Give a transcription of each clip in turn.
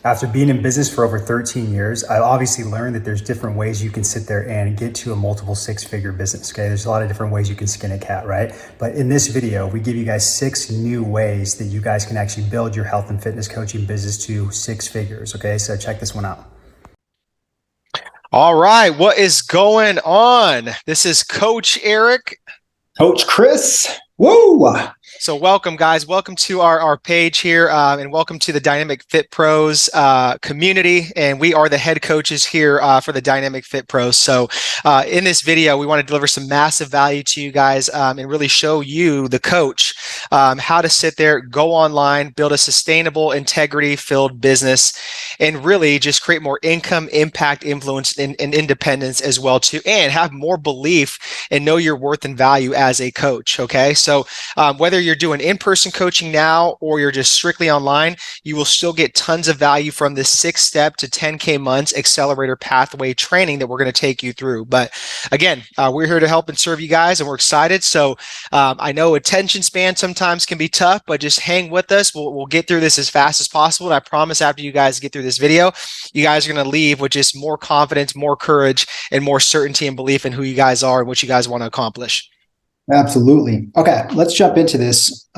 After being in business for over 13 years, I obviously learned that there's different ways you can sit there and get to a multiple six-figure business, okay? There's a lot of different ways you can skin a cat, right? But in this video, we give you guys 6 new ways that you guys can actually build your health and fitness coaching business to 6 figures, okay? So check this one out. All right, what is going on? This is Coach Eric. Coach Chris. Woo! So welcome, guys. Welcome to our page here, and welcome to the Dynamic Fit Pros community. And we are the head coaches here for the Dynamic Fit Pros. So in this video, we want to deliver some massive value to you guys and really show you, the coach, how to sit there, go online, build a sustainable, integrity-filled business, and really just create more income, impact, influence, and independence as well too, and have more belief and know your worth and value as a coach. Okay, so whether you're doing in-person coaching now or you're just strictly online, you will still get tons of value from this 6-step to 10K months accelerator pathway training that we're going to take you through. But again, we're here to help and serve you guys, and we're excited. So I know attention span sometimes can be tough, but just hang with us. We'll get through this as fast as possible. And I promise after you guys get through this video, you guys are going to leave with just more confidence, more courage, and more certainty and belief in who you guys are and what you guys want to accomplish. Absolutely. Okay, let's jump into this.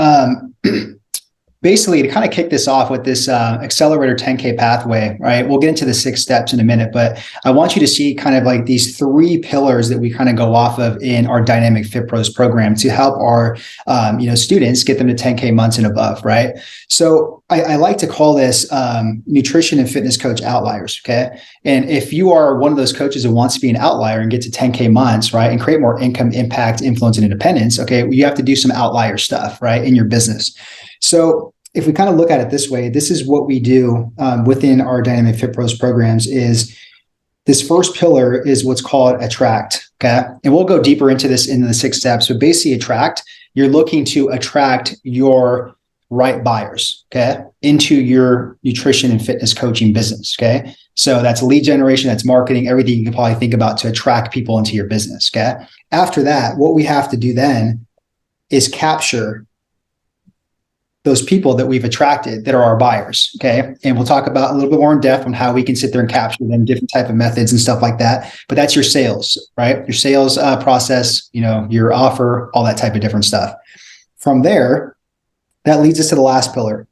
Basically, to kind of kick this off with this accelerator 10K pathway, right? We'll get into the 6 steps in a minute, but I want you to see kind of like these 3 pillars that we kind of go off of in our Dynamic Fit Pros program to help our students get them to 10K months and above, right? So I like to call this nutrition and fitness coach outliers, okay? And if you are one of those coaches that wants to be an outlier and get to 10K months, right, and create more income, impact, influence, and independence, okay, you have to do some outlier stuff, right, in your business. So if we kind of look at it this way, this is what we do within our Dynamic Fit Pros programs. Is this first pillar is what's called attract, okay? And we'll go deeper into this in the 6 steps. So basically attract, you're looking to attract your right buyers, okay, into your nutrition and fitness coaching business, okay? So that's lead generation, that's marketing, everything you can probably think about to attract people into your business, okay? After that, what we have to do then is capture those people that we've attracted that are our buyers, okay? And we'll talk about a little bit more in depth on how we can sit there and capture them, different type of methods and stuff like that. But that's your sales, right? Your sales process, your offer, all that type of different stuff. From there, that leads us to the last pillar,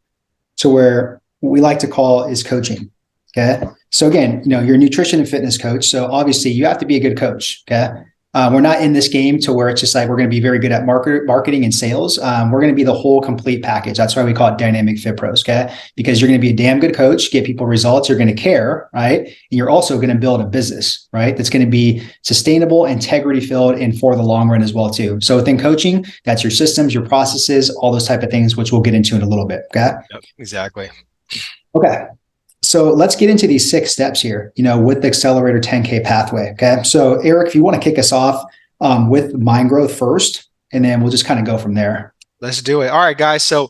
to where what we like to call is coaching, okay? So again, you're a nutrition and fitness coach. So obviously you have to be a good coach, okay? We're not in this game to where it's just like we're going to be very good at marketing and sales. We're going to be the whole complete package. That's why we call it Dynamic Fit Pros, okay? Because you're going to be a damn good coach, get people results, you're going to care, right? And you're also going to build a business, right? That's going to be sustainable, integrity filled, and for the long run as well too. So within coaching, that's your systems, your processes, all those type of things, which we'll get into in a little bit, okay? Yep, exactly. Okay. So let's get into these 6 steps here, with the accelerator 10K pathway. Okay. So Eric, if you want to kick us off with mind growth first, and then we'll just kind of go from there. Let's do it. All right, guys. So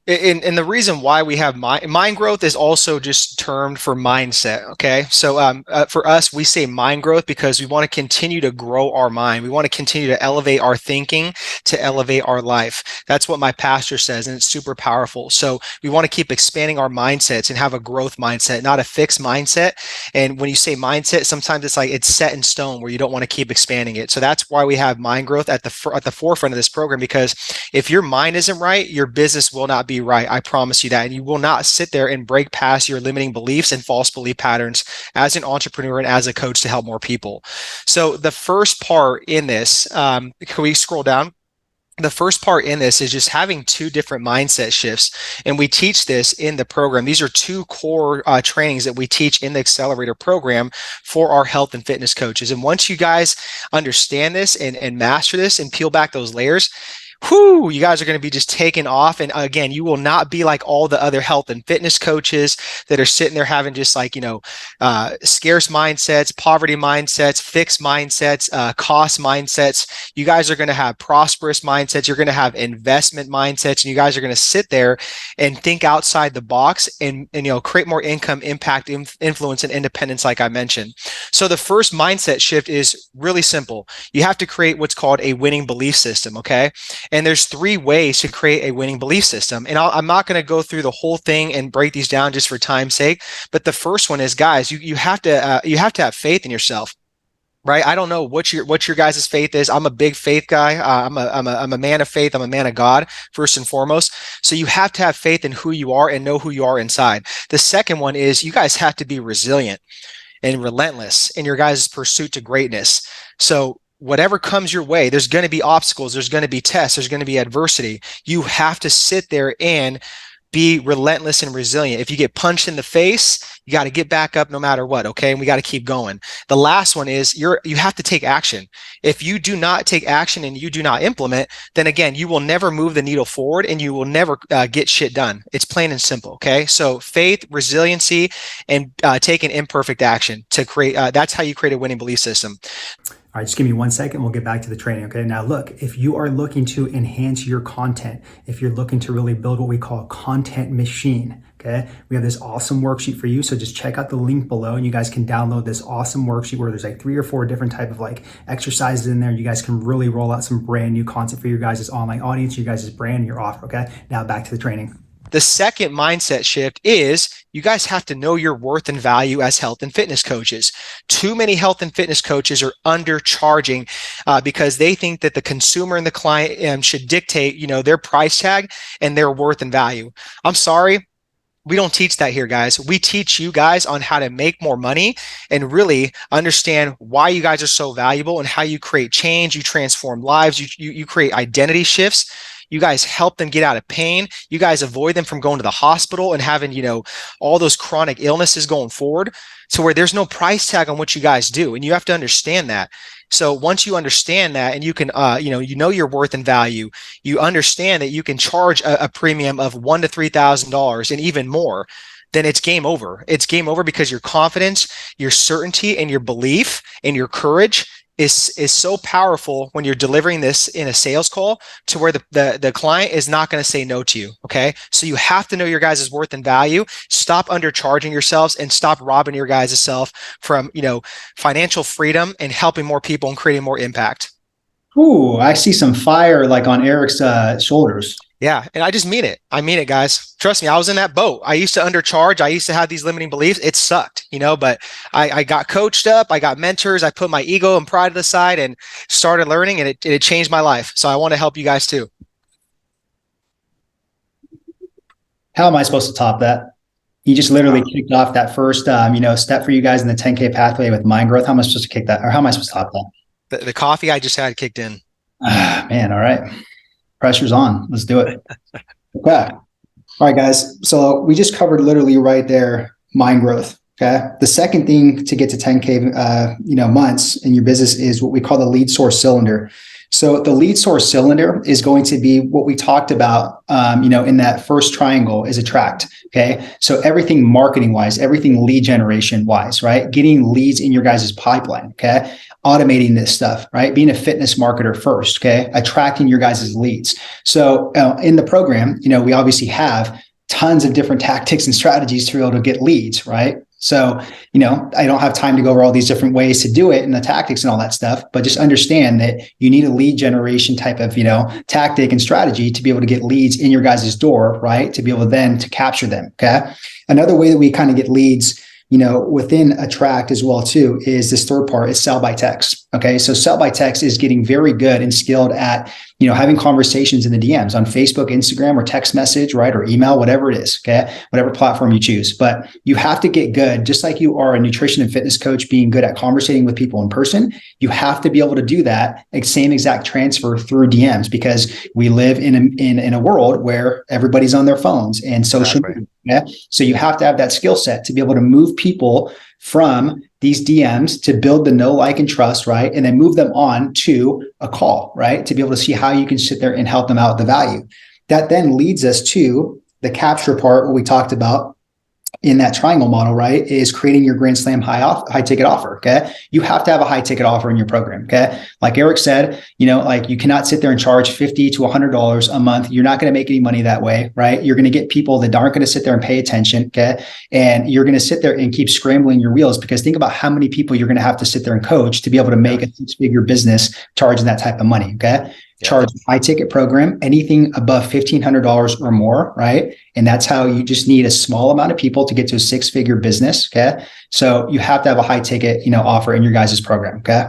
and the reason why we have mind growth is also just termed for mindset. Okay. So for us, we say mind growth because we want to continue to grow our mind. We want to continue to elevate our thinking to elevate our life. That's what my pastor says, and it's super powerful. So we want to keep expanding our mindsets and have a growth mindset, not a fixed mindset. And when you say mindset, sometimes it's like it's set in stone where you don't want to keep expanding it. So that's why we have mind growth at the forefront of this program, because if your mind isn't right, your business will not be right. I promise you that. And you will not sit there and break past your limiting beliefs and false belief patterns as an entrepreneur and as a coach to help more people. So the first part in this, can we scroll down? The first part in this is just having 2 different mindset shifts. And we teach this in the program. These are 2 core trainings that we teach in the accelerator program for our health and fitness coaches. And once you guys understand this and master this and peel back those layers, you guys are going to be just taken off. And again, you will not be like all the other health and fitness coaches that are sitting there having just like, scarce mindsets, poverty mindsets, fixed mindsets, cost mindsets. You guys are going to have prosperous mindsets. You're going to have investment mindsets, and you guys are going to sit there and think outside the box and create more income, impact, influence, and independence, like I mentioned. So the first mindset shift is really simple. You have to create what's called a winning belief system. Okay. And there's 3 ways to create a winning belief system. And I'm not going to go through the whole thing and break these down just for time's sake. But the first one is, guys, you have to have faith in yourself. Right. I don't know what your guys' faith is. I'm a big faith guy. I'm a man of faith. I'm a man of God, first and foremost. So you have to have faith in who you are and know who you are inside. The second one is you guys have to be resilient and relentless in your guys' pursuit to greatness. So whatever comes your way, there's going to be obstacles, there's going to be tests, there's going to be adversity. You have to sit there and be relentless and resilient. If you get punched in the face, you got to get back up no matter what. Okay. And we got to keep going. The last one is you have to take action. If you do not take action and you do not implement, then again, you will never move the needle forward and you will never get shit done. It's plain and simple. Okay. So faith, resiliency, and taking imperfect action to create, that's how you create a winning belief system. All right, just give me 1 second. We'll get back to the training. Okay. Now look, if you are looking to enhance your content, if you're looking to really build what we call a content machine, okay, we have this awesome worksheet for you. So just check out the link below and you guys can download this awesome worksheet where there's like 3 or 4 different type of like exercises in there. You guys can really roll out some brand new content for your guys' online audience, your guys' brand, your offer. Okay. Now back to the training. The second mindset shift is you guys have to know your worth and value as health and fitness coaches. Too many health and fitness coaches are undercharging because they think that the consumer and the client should dictate, their price tag and their worth and value. I'm sorry. We don't teach that here, guys. We teach you guys on how to make more money and really understand why you guys are so valuable and how you create change, you transform lives, you create identity shifts. You guys help them get out of pain. You guys avoid them from going to the hospital and having, all those chronic illnesses going forward to where there's no price tag on what you guys do. And you have to understand that. So once you understand that and you can, you know your worth and value, you understand that you can charge a premium of $1,000 to $3,000 and even more, then it's game over. It's game over because your confidence, your certainty, and your belief and your courage is so powerful when you're delivering this in a sales call to where the client is not going to say no to you. Okay. So you have to know your guys' worth and value, stop undercharging yourselves and stop robbing your guys' self from, financial freedom and helping more people and creating more impact. Ooh, I see some fire like on Eric's shoulders. Yeah. And I just mean it. I mean it, guys. Trust me. I was in that boat. I used to undercharge. I used to have these limiting beliefs. It sucked, but I got coached up. I got mentors. I put my ego and pride to the side and started learning, and it changed my life. So I want to help you guys too. How am I supposed to top that? You just literally kicked off that first, step for you guys in the 10K pathway with mind growth. How am I supposed to kick that? Or how am I supposed to top that? The coffee I just had kicked in. Man. All right. Pressure's on. Let's do it. Okay. All right, guys. So we just covered literally right there, mind growth. Okay. The second thing to get to 10K, months in your business is what we call the lead source cylinder. So the lead source cylinder is going to be what we talked about, in that first triangle is attract. Okay. So everything marketing wise, everything lead generation wise, right? Getting leads in your guys' pipeline. Okay. Automating this stuff, right? Being a fitness marketer first. Okay. Attracting your guys' leads. So in the program, we obviously have tons of different tactics and strategies to be able to get leads, right? So, I don't have time to go over all these different ways to do it and the tactics and all that stuff, but just understand that you need a lead generation type of, tactic and strategy to be able to get leads in your guys' door, right? To be able then to capture them. Okay. Another way that we kind of get leads, within Attract as well too, is this third part is sell by text. Okay. So sell by text is getting very good and skilled at, having conversations in the DMs on Facebook, Instagram, or text message, right? Or email, whatever it is. Okay. Whatever platform you choose, but you have to get good, just like you are a nutrition and fitness coach, being good at conversating with people in person. You have to be able to do that same exact transfer through DMs, because we live in a world where everybody's on their phones and social media. Yeah. So you have to have that skill set to be able to move people from these DMs to build the know, like, and trust, right? And then move them on to a call, right? To be able to see how you can sit there and help them out with the value. That then leads us to the capture part, what we talked about in that triangle model, right? Is creating your Grand Slam high ticket offer. Okay. You have to have a high ticket offer in your program. Okay. Like Eric said, you cannot sit there and charge $50 to $100 a month. You're not going to make any money that way, right? You're going to get people that aren't going to sit there and pay attention. Okay. And you're going to sit there and keep scrambling your wheels, because think about how many people you're going to have to sit there and coach to be able to make a 6-figure business charging that type of money. Okay. charge a high ticket program, anything above $1,500 or more, right? And that's how you just need a small amount of people to get to a six-figure business, okay? So you have to have a high ticket, offer in your guys' program, okay?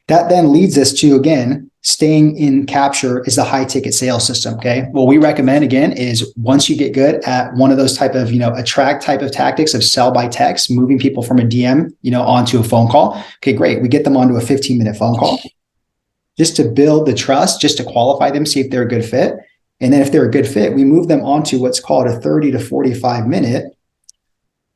That then leads us to, again, staying in capture is the high ticket sales system, okay? What we recommend, again, is once you get good at one of those type of, attract type of tactics of sell by text, moving people from a DM, onto a phone call. Okay, great. We get them onto a 15-minute phone call just to build the trust, just to qualify them, see if they're a good fit. And then if they're a good fit, we move them onto what's called a 30 to 45-minute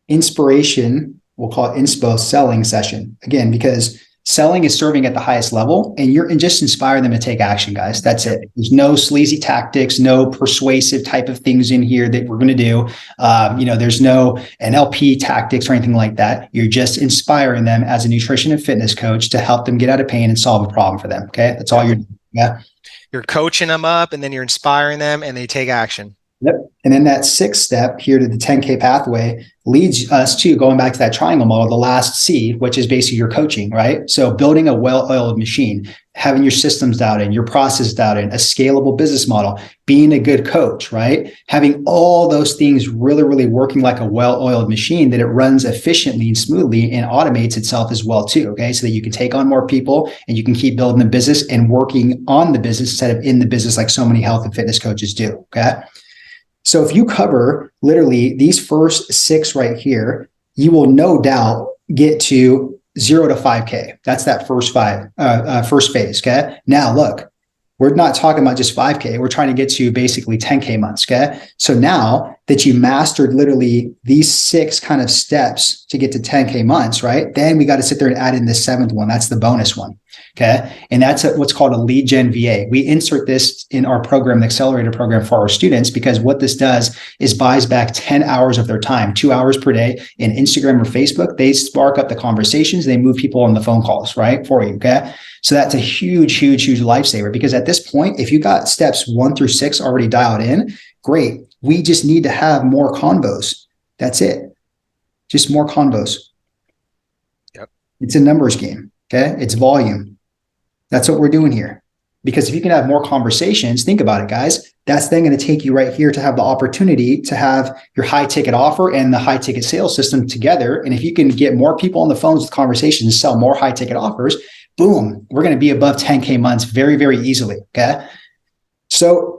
inspiration, we'll call it inspo selling session. Again, because selling is serving at the highest level, and just inspire them to take action, guys. That's it. There's no sleazy tactics, no persuasive type of things in here that we're going to do. There's no NLP tactics or anything like that. You're just inspiring them as a nutrition and fitness coach to help them get out of pain and solve a problem for them. Okay. That's all you're doing. Yeah. You're coaching them up, and then you're inspiring them, and they take action. Yep. And then that sixth step here to the 10K pathway leads us to going back to that triangle model, the last C, which is basically your coaching, right? So building a well-oiled machine, having your systems dialed in, your process dialed in, a scalable business model, being a good coach, right? Having all those things really, really working like a well-oiled machine that it runs efficiently and smoothly and automates itself as well too, okay? So that you can take on more people and you can keep building the business and working on the business instead of in the business like so many health and fitness coaches do, okay? So if you cover literally these first six right here, you will no doubt get to 0 to 5K. That's that first phase. Okay. Now look, we're not talking about just 5K. We're trying to get to basically 10K months. Okay. So now that you mastered literally these six kind of steps to get to 10K months, right? Then we got to sit there and add in the seventh one. That's the bonus one. Okay. And that's what's called a lead gen VA. We insert this in our program, the accelerator program for our students, because what this does is buys back 10 hours of their time, 2 hours per day in Instagram or Facebook. They spark up the conversations. They move people on the phone calls, right? For you. Okay. So that's a huge, huge, huge lifesaver, because at this point, if you got steps 1 through 6 already dialed in, great. We just need to have more convos. That's it. Just more convos. Yep. It's a numbers game. Okay. It's volume. That's what we're doing here. Because if you can have more conversations, think about it, guys, that's then going to take you right here to have the opportunity to have your high ticket offer and the high ticket sales system together. And if you can get more people on the phones with conversations and sell more high ticket offers, boom, we're going to be above 10K months very, very easily. Okay. So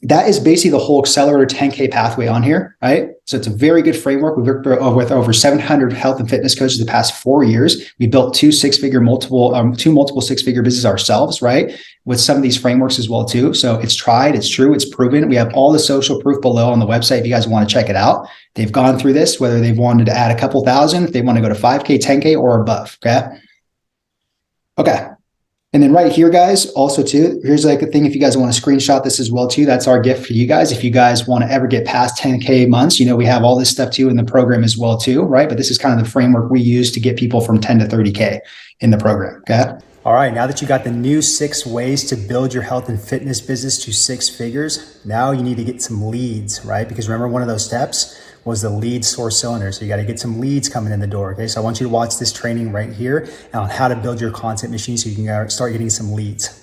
that is basically the whole accelerator 10K pathway on here, right? So it's a very good framework. We've worked with over 700 health and fitness coaches the past 4 years. We built two multiple six-figure businesses ourselves, right? With some of these frameworks as well too. So it's tried, it's true, it's proven. We have all the social proof below on the website if you guys want to check it out. They've gone through this, whether they've wanted to add a couple thousand, if they want to go to 5K, 10K or above, okay? Okay. And then right here, guys, also too, here's like a thing, if you guys want to screenshot this as well too, that's our gift for you guys. If you guys want to ever get past 10K months, we have all this stuff too in the program as well too, right? But this is kind of the framework we use to get people from 10 to 30K in the program, okay? All right, now that you got the new 6 ways to build your health and fitness business to 6 figures, now you need to get some leads, right? Because remember, one of those steps was the lead source cylinder. So you got to get some leads coming in the door. Okay. So I want you to watch this training right here on how to build your content machine so you can start getting some leads.